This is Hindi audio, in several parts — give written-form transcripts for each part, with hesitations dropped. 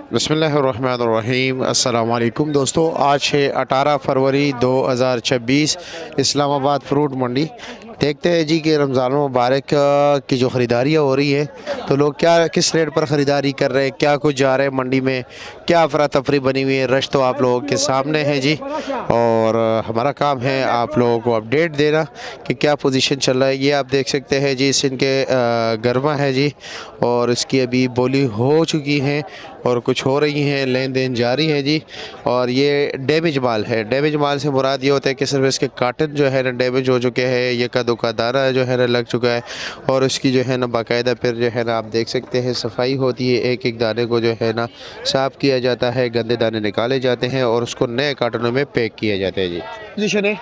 बिस्मिल्लाहिर्रहमानिर्रहीम। अस्सलाम वालेकुम दोस्तों, आज है 18 फरवरी 2026। इस्लामाबाद फ्रूट मंडी। देखते हैं जी कि रमज़ान मुबारक की जो ख़रीदारियाँ हो रही है तो लोग क्या किस रेट पर ख़रीदारी कर रहे हैं, क्या कुछ जा रहे हैं मंडी में, क्या अफरा तफरी बनी हुई है। रश तो आप लोगों के सामने है जी, और हमारा काम है आप लोगों को अपडेट देना कि क्या पोजीशन चल रहा है। ये आप देख सकते हैं जी, सिंध के गरमा है जी, और इसकी अभी बोली हो चुकी है और कुछ हो रही हैं, लेन देन जारी है जी। और ये डैमेज माल है। डैमेज माल से मुराद ये होता है कि सिर्फ इसके काटन जो है ना डैमेज हो चुके हैं, ये कदों का दाना जो है ना लग चुका है, और इसकी जो है ना बाकायदा फिर जो है ना आप देख सकते हैं सफाई होती है। एक एक दाने को जो है ना साफ़ किया जाता है, गंदे दाने निकाले जाते हैं और उसको नए कार्टनों में पैक किया जाता है जी। पोजीशन है,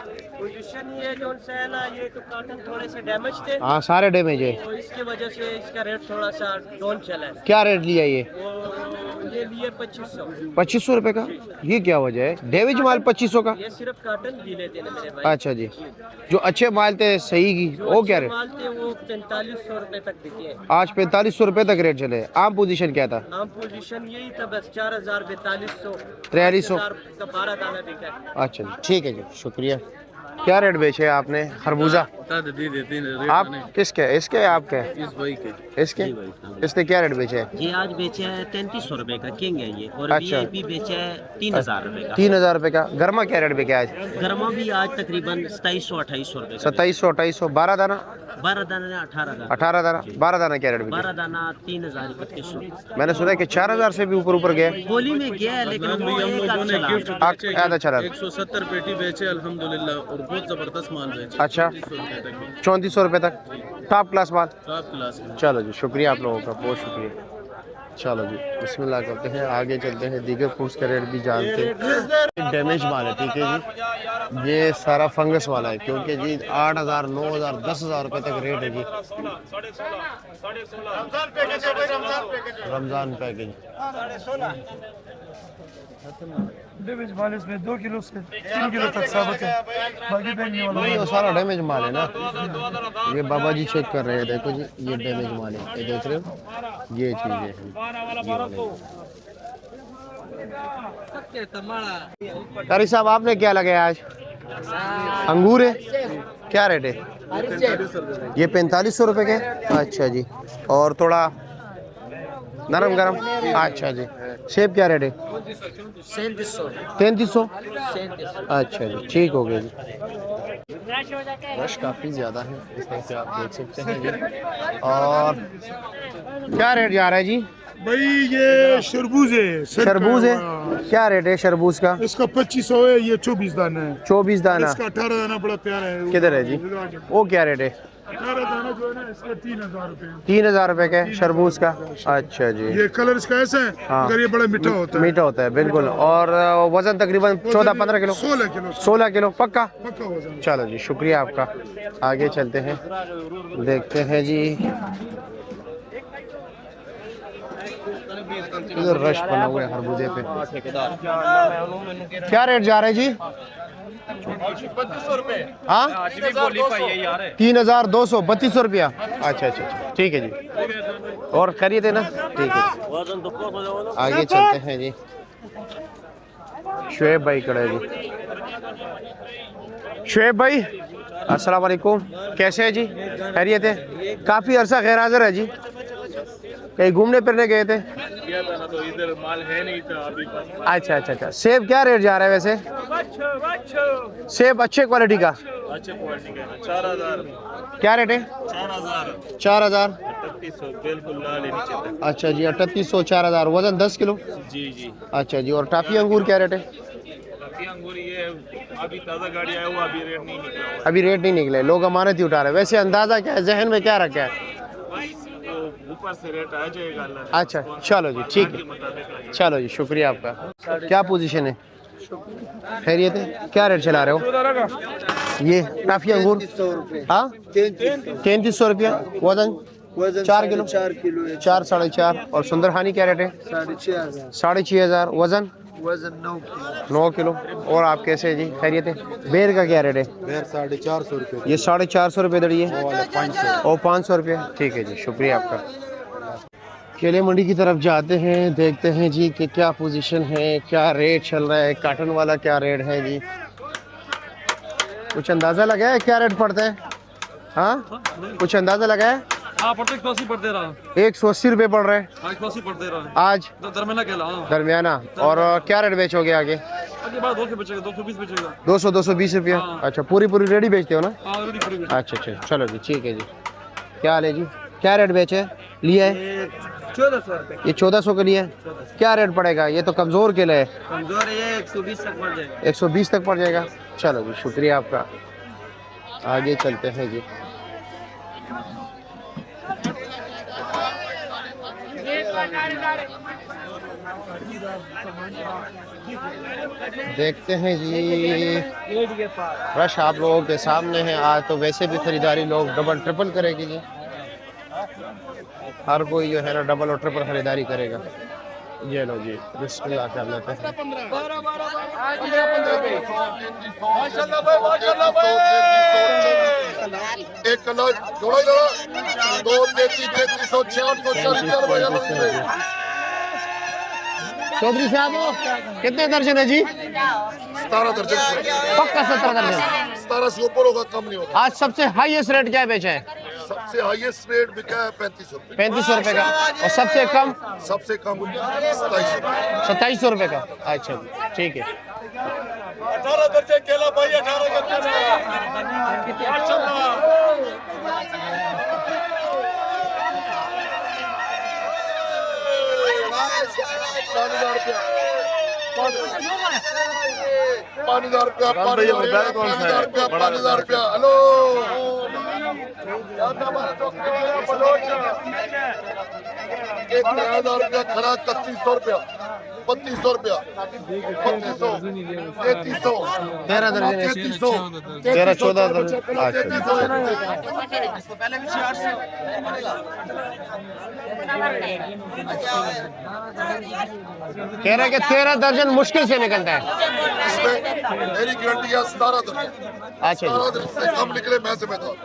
ये जो है ना, ये तो कार्टन थोड़े से डैमेज थे, हाँ सारे डैमेज है, तो इसकी वजह से इसका रेट थोड़ा सा डाउन चला है। क्या रेट लिया ये? ये लिए 2500। 2500 रुपये का? ये क्या वजह है डैमेज माल 2500 का? ये सिर्फ कार्टन गीले थे ना मेरे भाई। अच्छा जी, जो अच्छे माल थे सही की वो क्या रेट? माल थे वो 4500 रुपए तक बिके हैं। आज 4500 रुपये तक रेट चले। आम पोजीशन क्या था? आम पोजीशन यही था बस 4000 4200 4300 का 12 दाना बिका है। अच्छा जी, ठीक है जी, शुक्रिया। क्या रेट बेचे आपने खरबूजा? आप किसके? इसके आपके? इस भाई के। इसके? इसने क्या रेट बेचे? ये आज बेचे है 3300 रुपए का किंग है ये, और अच्छा। वीआईपी बेचे है 3000 रुपए का। 3000 रुपये का। गर्मा क्या रेट बिके आज? गर्मा भी आज तकरीबन 2700 2800 रुपए का। 2700 2800। 12 दाना? 12 दाना 18 18 दाना। 12 दाना क्या रेट बिके? 12 दाना 3000 3100। मैंने सुना कि 4000 से भी ऊपर ऊपर गए। बोली में गया है लेकिन हम लोगों ने गिफ्ट आधा चला। 170 पेटी बेचे अल्हम्दुलिल्लाह, और बहुत जबरदस्त माल बेचे। अच्छा, 3400 रुपए तक की। 3400 रुपये तक टॉप क्लास माल। टॉप क्लास में। चलो जी, शुक्रिया आप लोगों का, बहुत शुक्रिया। चलो जी, बिस्मिल्लाह करते हैं, आगे चलते हैं, दीगर फ्रूट्स का रेट भी जानते हैं। डैमेज माल है, ठीक है जी, ये सारा फंगस वाला है, क्योंकि जी 8000 9000 10000 रुपये तक रेट है जी। रमज़ान पैकेज डैमेज माल इसमें 2 किलो से 3 किलो तक साबित है, बाकी बैंगनी वाला वही वो सारा डैमेज माल है ना। ये बाबा जी चेक कर रहे हैं, देखो जी ये डैमेज माल है, ये देख रहे हो, ये चीज़ें हैं। कारी साहब आपने क्या लगाया आज? अंगूर है, क्या रेट है? ये 4500 रुपये के। अच्छा जी, और थोड़ा नरम गरम। अच्छा जी, सेब क्या रेट है? 3300। अच्छा जी, ठीक हो गया जी। रश काफ़ी ज़्यादा है, इस तरह से आप देख सकते हैं जी। और क्या रेट जा रहा है जी? भाई ये शरबूज है। शरबूज है, क्या रेट है शरबूज का? इसका 2500 है, ये 24 दाना है। 24 दाना। इसका 18 दाना बड़ा प्यारा है। किधर है जी? वो क्या रेट है? 18 दाना जो है ना, इसका 3000 रुपए। 3000 रुपये के शरबूज का। अच्छा जी, ये कलर इसका ऐसा है, हाँ। मगर ये बड़ा मीठा होता है। मीठा होता है बिल्कुल। और वजन तकरीबन 14-15 किलो? 16 किलो। 16 किलो पक्का? पक्का वजन। चलो जी, शुक्रिया आपका। आगे चलते हैं, देखते हैं जी, इधर रश बना हुआ है खरबूजे पे। क्या रेट जा रहा है जी? 3200 रुपए। हाँ, 3200 3200 रुपया। अच्छा अच्छा अच्छा, ठीक है जी, और खरीदे ना, ठीक है। आगे चलते हैं जी, शुएब भाई खड़े हैं जी। शुएब भाई अस्सलाम वालेकुम, कैसे है जी? खैरियत है? काफ़ी अरसा गैर हाजिर है जी, कहीं घूमने फिरने गए थे? तो इधर माल है नहीं था अभी। अच्छा अच्छा अच्छा। सेब क्या रेट जा रहा है वैसे? सेब अच्छे क्वालिटी का? अच्छे क्वालिटी का है, 4000। क्या रेट है? 4000 4000। 3800 बिल्कुल लाल है नीचे तक। अच्छा जी, 3800 4000, वजन 10 किलो। जी जी। अच्छा जी, और टाफी अंगूर क्या रेट है? काफी अंगूर ये अभी ताज़ा गाड़ी आया हुआ, अभी रेट नहीं निकला हुआ। अभी रेट नहीं निकले, लोग अमानत ही उठा रहे हैं। वैसे अंदाज़ा क्या है, जहन में क्या रखा है? तो ऊपर से रेट आ जाएगा अल्लाह। अच्छा चलो जी, ठीक है, चलो जी, शुक्रिया आपका। क्या पोजीशन है? खैरियत है? क्या रेट चला रहे हो ये टाफी अंगूर? हाँ, 3300 रुपया। वजन 4 किलो। 4 साढ़े 4। और सुंदरहानी क्या रेट है? 6500। वजन 9 किलो। और आप कैसे है जी? खैरियत है? बेर का क्या रेट है? 450 रुपए। ये 450 रुपये दड़ी है, और 500 रुपये। ठीक है जी, शुक्रिया आपका। केले मंडी की तरफ जाते हैं, देखते हैं जी कि क्या पोजीशन है, क्या रेट चल रहा है, काटन वाला क्या रेट है जी। कुछ अंदाज़ा लगा है क्या रेट पड़ता है? हाँ, कुछ अंदाज़ा लगा है? हाँ पड़ते 180 पड़ते रहा, 180 रुपये पड़ रहे हैं 180 पड़ते रहा आज दरमियाना केला। हाँ दरमियाना। और क्या रेट बेचोगे आगे? आगे बात 200 बचेगा, 220 बचेगा। 200-220 रुपया। हाँ। अच्छा, पूरी रेडी बेचते हो ना? हाँ रेडी पूरी अच्छा अच्छा, चलो जी ठीक है जी। क्या हाल है जी, क्या रेट बेचे लिया है? 1400 रुपये। ये 1400 के लिए क्या रेट पड़ेगा? ये तो कमज़ोर केला है। कमजोर है, 120 तक पड़ जाएगा। 120 तक पड़ जाएगा। चलो जी, शुक्रिया आपका। आगे चलते हैं जी। देखते हैं जी, रश आप लोगों के सामने है। आज तो वैसे भी खरीदारी लोग डबल ट्रिपल करेगी जी। हर कोई जो है ना डबल और ट्रिपल खरीदारी करेगा। ये लो जी, बिस्मिल्लाह कर लेते हैं। एक किलो जोड़ा जोड़ा 233 चौधरी साहब कितने दर्जन है जी? 17 दर्जन पक्का 17 दर्जन। 17 से ऊपर होगा, कम नहीं होगा। आज सबसे हाईएस्ट रेट क्या बेचा है? सबसे हाईएस्ट रेट बिका है 3500 रुपये। 3500 रुपये का। और सबसे कम? सबसे कम 2700 2700 रुपये का। अच्छा जी ठीक है। 18 दर्जन केला भाई, 18 दर्जन ₹5000 ₹5000 हेलो 1000 रुपया खरा, 3100 रुपया, 3200 रुपया, 3200, 3300, 13 दर्जन है। 3300, 13 14 दर्जन। अच्छा। 13 दर्जन मुश्किल से निकलता है। इसमें मेरी गारंटी है 17 दर्जन। अच्छा 17 दर्जन से कम निकले मैं जिम्मेदार।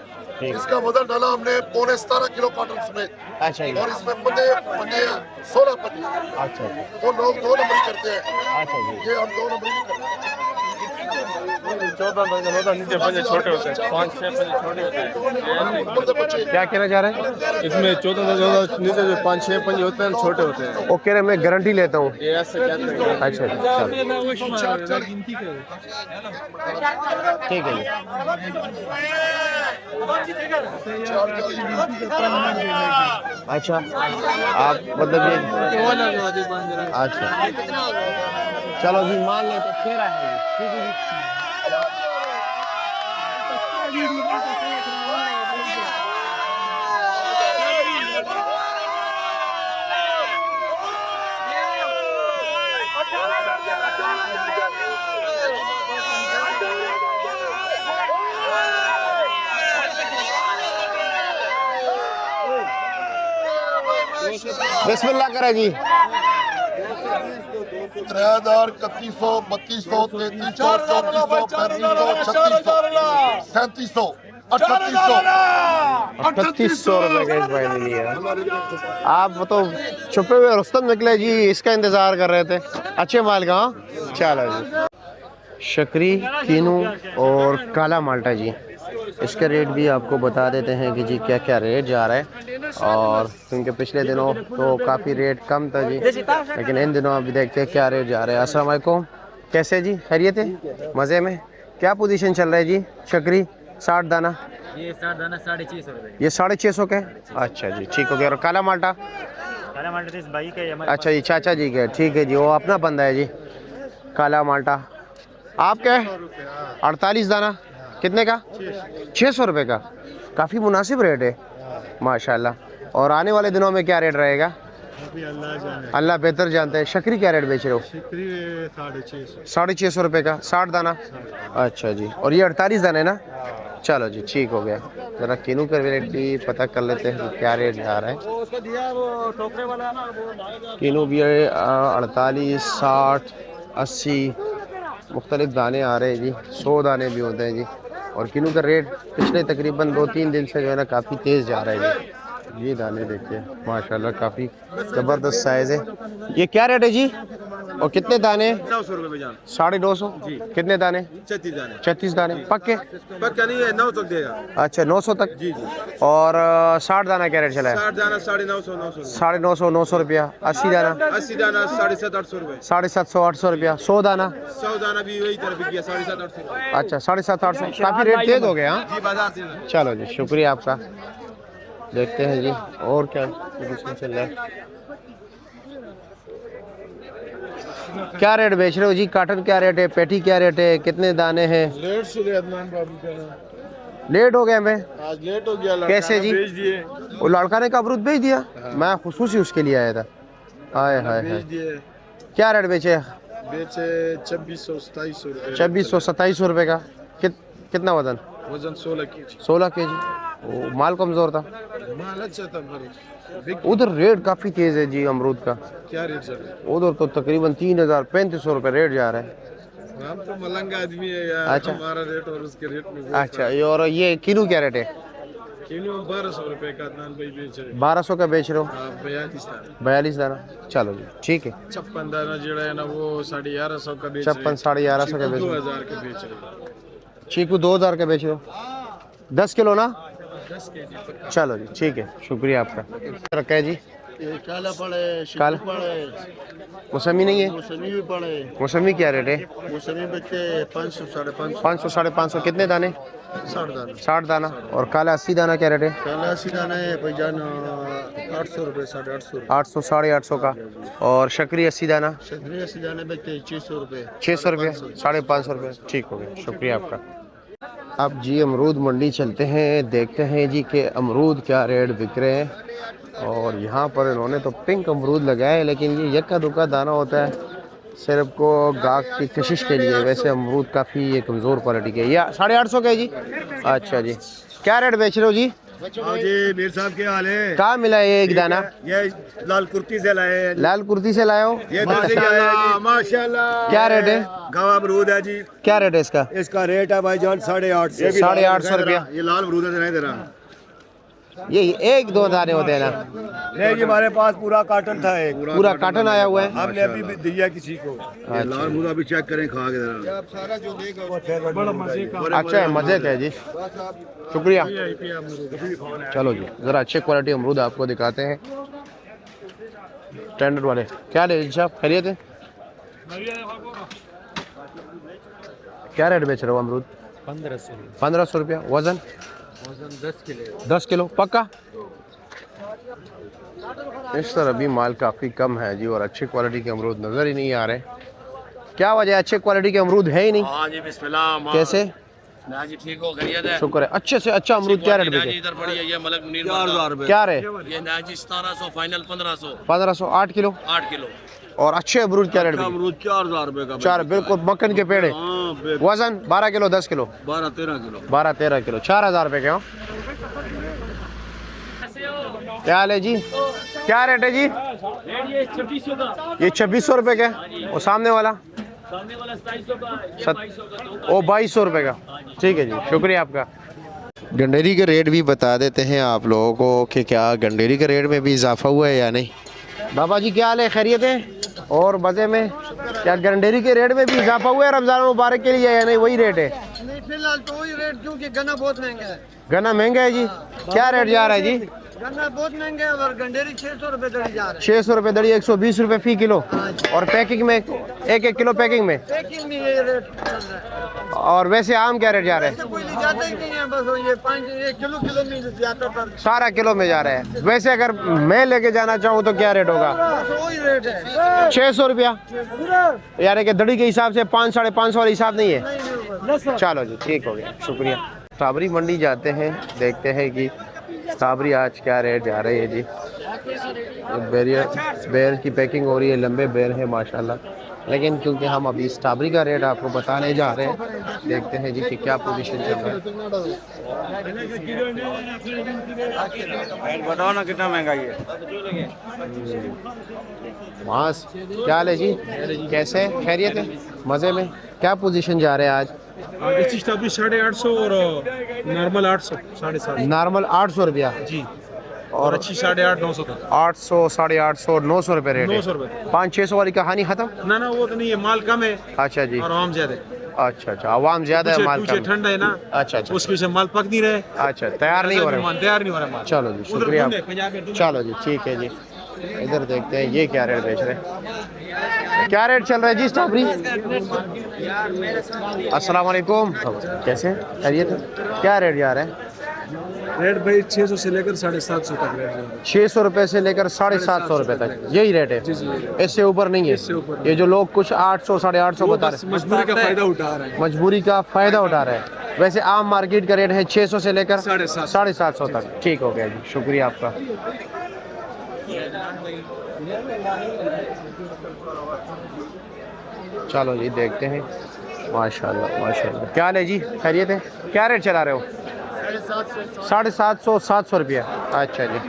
इसका वजन डाला हमने 17.25 किलो कॉटन समेत। अच्छा जी। और इसमें पन्ने 16 पन्ने। अच्छा जी। वो लोग 2 नंबरी करते हैं, अच्छा जी। ये हम 2 नंबरी नहीं करते। 14 दर्जन होता है, नीचे पंजे छोटे होते हैं, 5-6 पंजे छोटे होते हैं। बच्चे क्या कहना चाह रहे हैं? इसमें 14 दर्जन होता है, नीचे जो 5-6 पंजे होते हैं छोटे होते हैं। वो कह रहे मैं गारंटी लेता हूँ। ये ऐसे कहते हैं। अच्छा जी, चलो ठीक है जी। अच्छा, आप मतलब ये अच्छा, चलो जी मान ले तो 13 है जी। ठीक है जी। बिस्मिल्लाह करा जी। 3000, 3100, 3200, 3300, 3400, 3500, 3700, 3800 रुपये का इस भाई ने लिया। आप तो छुपे हुए रुस्तम निकले जी, इसका इंतजार कर रहे थे। अच्छे माल का। हाँ? चलो जी। शकरी, कीनू और काला माल्टा जी, इसके रेट भी आपको बता देते हैं कि जी क्या क्या रेट जा रहा है। और क्योंकि पिछले दिनों तो काफ़ी रेट कम था जी, लेकिन इन दिनों अभी देखते हैं क्या रेट जा रहे हैं। अस्सलाम वालेकुम, कैसे जी, खैरियत है? मज़े में। क्या पोजीशन चल रहा है जी? शकरी 60 दाना, ये 60 दाना 650 रुपये। ये 650 के। अच्छा जी ठीक हो गया। और काला माल्टा? काला माल्टा इस भाई का है हमारे अच्छा जी, चाचा जी के। ठीक है जी, वो अपना बंदा है जी। काला माल्टा आपका है 48 दाना, कितने का? 600 रुपये का। काफ़ी मुनासिब रेट है माशाल्लाह। और आने वाले दिनों में क्या रेट रहेगा? अल्लाह बेहतर जानते हैं। शकरी क्या रेट बेच रहे हो? 650 रुपये का, 60 दाना। अच्छा जी, और ये 48 दाना है ना? चलो जी ठीक हो गया। ज़रा किनू का रेट भी पता कर लेते हैं कि क्या रेट जा रहा है। किनू भी 48, 60, 80 मुख्तलिफ दाने आ रहे हैं जी। 100 दाने भी होते हैं जी। और किनू का रेट पिछले तकरीबन 2-3 दिन से जो है ना काफ़ी तेज़ जा रहा है जी। ये दाने देखिए माशाल्लाह काफ़ी ज़बरदस्त साइज़ है। ये क्या रेट है जी और कितने दाने? 900 रुपये जान। 950 कितने दाने? 36 दाने। 36 दाने पक्के? पक्का नहीं है, 900 देगा। अच्छा 900 तक। जी जी। और 60 दाना क्या रेट चला है? 60 दाना 950 900। 950 900 रुपया। 80 दाना? 80 दाना 750 800 रुपये। 750 800 रुपया। 100 दाना? 100 दाना भी वही तरफ बिक गया 750 800। अच्छा 750 800। काफ़ी रेट तेज़ हो गया। हाँ जी बाजार से। चलो जी शुक्रिया आपका। देखते हैं जी और क्या कुछ चल रहा है। क्या रेट बेच रहे हो जी? काटन क्या रेट है? पेटी क्या रेट है? कितने दाने हैं? लेट से अदनान बाबू का लेट हो गए मैं। आज लेट हो गया, कैसे जी? भेज दिए, वो लड़का ने का अमरूद भेज दिया? मैं खुसूसी उसके लिए आया था। आए हाय भेज हाय। दिए। क्या रेट बेचे? बेचे 2600 2700 रुपये। 2600 2700 रुपये का। कितना वजन? वजन 16 kg। 16 kg। माल कमज़ोर था। माल अच्छा था पर उधर रेट काफ़ी तेज़ है जी अमरूद का। क्या रेट चल रहा है? उधर तो तकरीबन 3000 3500 रुपये रेट जा रहा है। हम तो मलंग आदमी है यार। अच्छा। हमारा रेट और उसके रेट में अच्छा ये और ये किलो क्या रेट है? किलो 1200 रुपये का अदनान भाई बेच रहे। 1200 का बेच रहे हो? 42 दाना। 42 दाना। चलो जी ठीक है। 56 दाना जोड़ा है ना वो 1150 का बेच रहे। 56 1150 का बेच रहे हो। 2000 के बेच रहे। चीकू 2000 का बेच रहे हो। 10 किलो ना? 10 kg। चलो जी ठीक है शुक्रिया आपका। रखा है जी काला पड़े, काला पड़े, मौसमी नहीं है? मौसमी भी पड़े। मौसमी क्या रेट है? मौसमी बच्चे 500 550 500 550 कितने दाने? 60 दाना। 60 दाना। और काला 80 दाना क्या रेट है? काला 80 दाना है भाईजान 800 रुपये 850। 800 850 का। और शक्री 80 दाना? शक्री 80 दाने बच्चे 600 रुपये। 600 रुपये 550 रुपये। ठीक हो गया शुक्रिया आपका। अब जी अमरूद मंडी चलते हैं, देखते हैं जी कि अमरूद क्या रेट बिक रहे हैं। और यहाँ पर इन्होंने तो पिंक अमरूद लगाया है, लेकिन ये यक्का दुक्का दाना होता है सिर्फ को गाहक की कशिश के लिए। वैसे अमरूद काफ़ी ये कमज़ोर क्वालिटी के। या 850 का है जी? अच्छा जी क्या रेट बेच रहे हो जी? जी मीर साहब क्या हाल है? कहाँ मिला ये एक दाना? ये लाल कुर्ती से लाए। लाल कुर्ती से लाए हो? ये माशाल्लाह। क्या रेट है? गावा अमरूद है जी। क्या रेट है इसका? इसका रेट है भाईजान 850। 850 रुपया। ये लाल अमरूद है नहीं दे रहा। ये एक दो दाने होते हैं ना? नहीं जी हमारे पास पूरा कार्टन था एक। पूरा काटन आया हुआ है। हमने अभी भी दिया किसी को। ये लाल अमरूद अभी चेक करें खा के जरा। अच्छा है मज़े का है जी शुक्रिया। चलो जी ज़रा अच्छे क्वालिटी अमरूद आपको दिखाते हैं। स्टैंडर्ड वाले क्या रेट साहब खरीद है? क्या रेट बेच रहे हो अमरूद? 1500 रुपया। वज़न 10 किलो पक्का? इस तरह भी माल काफ़ी कम है जी और अच्छी क्वालिटी के अमरूद नज़र ही नहीं आ रहे। क्या वजह है? अच्छे क्वालिटी के अमरूद है ही नहीं? हाँ जी बिस्मिल्लाह। कैसे? ना जी ठीक हो खैरियत है। शुक्र है। अच्छे से अच्छा अमरूद क्या रेट ना जी बिके? इधर पड़ी है ये मलक मुनीर 4000 रुपये। क्या रे? ये ना जी 1700 फाइनल 1500 1500 8 किलो। 8 किलो। और अच्छे अमरूद क्या रेट बिके? अमरूद 4000 रुपये का। 4 बिल्कुल मक्खन के पेड़े। वजन 12 किलो 10 किलो 12-13 किलो। 12-13 किलो 4000 रुपये के हो। क्या हाल है जी? क्या रेट है जी? ये 2600 का। ये 2600 रुपये का। और सामने वाला? सामने वाला 2700 का। ये 2200 का। ओ 2200 रुपये का। ठीक है जी शुक्रिया आपका। गंडेरी के रेट भी बता देते हैं आप लोगों को कि क्या गंडेरी के रेट में भी इजाफा हुआ है या नहीं। बाबा जी क्या हाल है? खैरियत है? और मज़े में? क्या गंडेरी के रेट में भी इजाफा हुआ है रमज़ान मुबारक के लिए या नहीं वही रेट है? नहीं फिलहाल तो वही रेट, क्योंकि गन्ना बहुत महंगा है। गन्ना महंगा है जी? क्या रेट जा रहा है जी? गन्ना बहुत महंगा है और गंडेरी 600 रुपये दड़ी जा रहा है। 600 रुपये दड़ी 120 रुपये फ़ी किलो। और पैकिंग में 1-1 किलो पैकिंग में? पैकिंग में ये रेट चल रहा है। और वैसे आम क्या रेट जा रहा ऐसे है? कोई ले जाता ही नहीं है, बस ये 1 किलो में जाता था। सारा किलो में जा रहा है। वैसे अगर मैं लेके जाना चाहूँ तो क्या रेट होगा? बस वही रेट है 600 रुपया। यानी कि दड़ी के हिसाब से 5 साढ़े 500 वाला हिसाब नहीं है। चलो जी ठीक हो गया शुक्रिया। स्ट्रॉबेरी मंडी जाते हैं, देखते हैं कि स्ट्रॉबेरी आज क्या रेट जा रही है जी। बेर की पैकिंग हो रही है, लंबे बेर है माशाल्लाह। लेकिन क्योंकि हम अभी स्ट्रॉबेरी का रेट आपको बताने जा रहे हैं, देखते हैं जी कि क्या पोजीशन चल रहा रेट बताओ ना कितना महंगाई है। वहाँ क्या हाल है जी? कैसे खैरियत है? मज़े में? क्या पोजीशन जा रहे हैं आज? स्ट्रॉबेरी 850 और नॉर्मल 800 750। नॉर्मल 800 रुपया जी। और अच्छी 850-900 तक 800 850 900 रुपये रेट है। 900 रुपये 500-600 वाली कहानी खत्म। ना ना वो तो नहीं है, माल कम है अच्छा जी, और आम ज्यादा है। अच्छा अच्छा, आवाम ज्यादा है, माल कम। ठंडा है ना, अच्छा अच्छा उसकी वजह से माल पक नहीं रहे, अच्छा, तैयार नहीं हो रहे। तैयार नहीं हो रहा माल। चलो जी, शुक्रिया। चलो जी, ठीक है जी। इधर देखते हैं ये क्या रेट बेच रहे हैं, क्या रेट चल रहा है जी स्ट्रॉबेरी? अस्सलाम वालेकुम, कैसे खैरियत है? क्या रेट जा रहा है? रेट भाई 600 से लेकर 750 तक रेट 600 रुपये से लेकर 750 रुपये तक, यही रेट है, इससे ऊपर नहीं है। ये जो लोग कुछ 800 850 बता रहे हैं, मजबूरी का फायदा उठा रहे हैं। मजबूरी का फ़ायदा उठा रहे हैं। वैसे आम मार्केट का रेट है 600 से लेकर 750 तक। ठीक हो गया जी, शुक्रिया आपका। चलो जी, देखते हैं। माशाल्लाह माशाल्लाह, क्या हाल है जी, खैरियत है? क्या रेट चला रहे हो? 750 700 रुपया। अच्छा जी,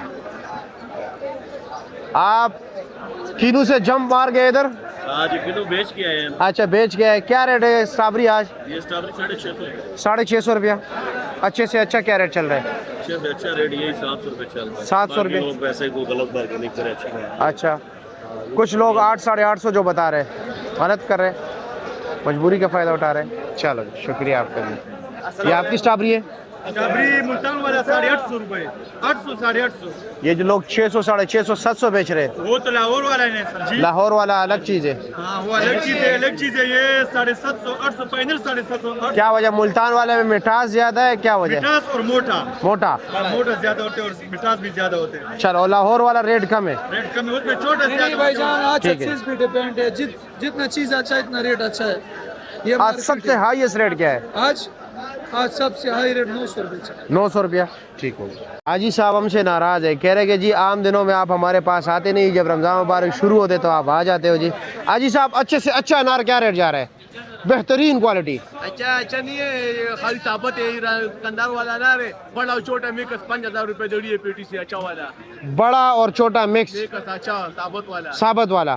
आप किनू से जंप मार गए इधर? आज किलो बेच के आए हैं। अच्छा, बेच गया है। क्या रेट है स्ट्रॉबेरी आज? ये स्ट्रॉबेरी 650 650 रुपया। अच्छे से अच्छा क्या रेट चल रहा है? अच्छे से अच्छा रेट यही 700 रुपये चल रहा है। 700 रुपये। लोग पैसे को गलत बार्गेनिंग करे। अच्छा, कुछ लोग 8 850 जो बता रहे हैं गलत कर रहे हैं, मजबूरी का फ़ायदा उठा रहे हैं। चलो शुक्रिया आपका जी। ये आपकी स्ट्रॉबेरी है? स्ट्रॉबेरी मुल्तान वाला 850 रुपए, 800 850। ये जो लोग 600 650 700 बेच रहे हैं, वो तो लाहौर वाला है सर जी। लाहौर वाला अलग चीज़ है। हाँ वो अलग चीज है, अलग चीज है। ये 750 800 फाइनल 750। क्या वजह? मुल्तान वाले में मिठास ज़्यादा है, क्या वजह? मिठास और मोटा, मोटा मोटा ज्यादा होते हैं और मिठास भी ज्यादा होते हैं। चलो, लाहौर वाला रेट कम है। रेट कम है, उसमें छोटा ज्यादा भाईजान। आज ठीक है। चीज पे डिपेंड है, जितना चीज अच्छा है इतना रेट अच्छा है। ये आज सबसे हाईएस्ट रेट क्या है? आज सबसे हाई रेट 900 रुपये। 900 रुपया। ठीक हो गया। हाजी साहब हमसे नाराज़ है, कह रहे कि जी आम दिनों में आप हमारे पास आते नहीं, जब रमज़ान मुबारक शुरू होते तो आप आ जाते हो जी। हाजी साहब, अच्छे से अच्छा अनार क्या रेट जा रहा है? बेहतरीन क्वालिटी। अच्छा नहीं है, खाली साबत है, कंदार वाला ना रे, बड़ा और छोटा मिक्स 5000 रुपये जोड़ी है पेटी से। अच्छा वाला, बड़ा और छोटा मिक्स, अच्छा साबत वाला। साबत वाला।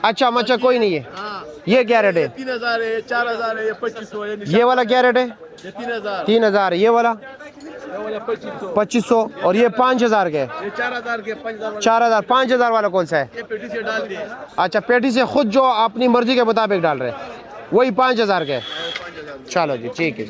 अच्छा मच्छा कोई नहीं है। हाँ, ये क्या रेट है? 3000 है, 4000 है, 2500 है। ये वाला क्या रेट है? ये 3000, 3000। ये वाला 2500, 2500। और ये 5000 के? ये 4000 के, 5000 4000। 5000 वाला कौन सा है? ये पेटी से डाल दिए। अच्छा, पेटी से खुद जो अपनी मर्जी के मुताबिक डाल रहे हैं, वही 5000 के। चलो जी, ठीक है।